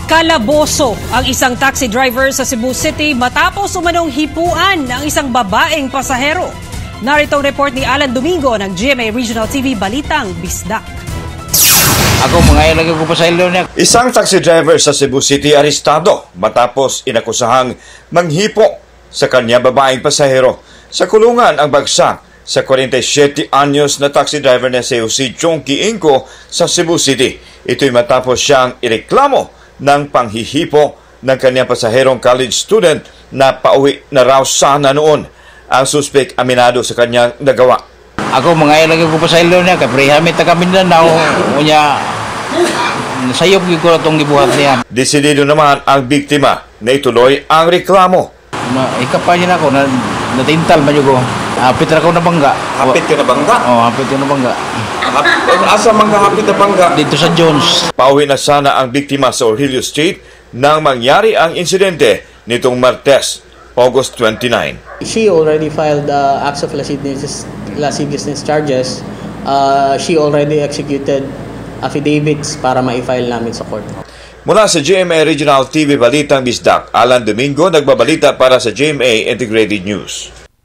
Kalaboso ang isang taxi driver sa Cebu City matapos umanong hipuan ng isang babaeng pasahero. Narito ang report ni Alan Domingo ng GMA Regional TV Balitang Bisdak. Ako mga ilagay ko pa sa ilo niya. Isang taxi driver sa Cebu City arestado matapos inakusahang manghipo sa kanya babaeng pasahero. Sa kulungan ang bagsak sa 47 anyos na taxi driver na si Jose Chonky Inco sa Cebu City. Ito'y matapos siyang ireklamo ng panghihipo ng kanyang pasaherong college student na pauwi na raw sana noon. Ang suspect aminado sa kanyang nagawa. Ako mga ilagay ko pa sa ilo niya. Kaprihamit na kami na na unya. Nasayop ko itong gibuhat niya. Desidido naman ang biktima na ituloy ang reklamo. Ikapay niya ako na natintal man ko. Hapit na ako na bangga. Hapit ka na bangga? Oo, hapit ka na bangga. Asa mga hapit na bangga? Dito sa Jones. Pauwi na sana ang biktima sa Orhilio Street nang mangyari ang insidente nitong Martes, August 29. She already filed acts of lasciviousness charges. She already executed affidavits para ma-file namin sa court. Mula sa GMA Regional TV Balitang Bisdak, Alan Domingo nagbabalita para sa GMA Integrated News.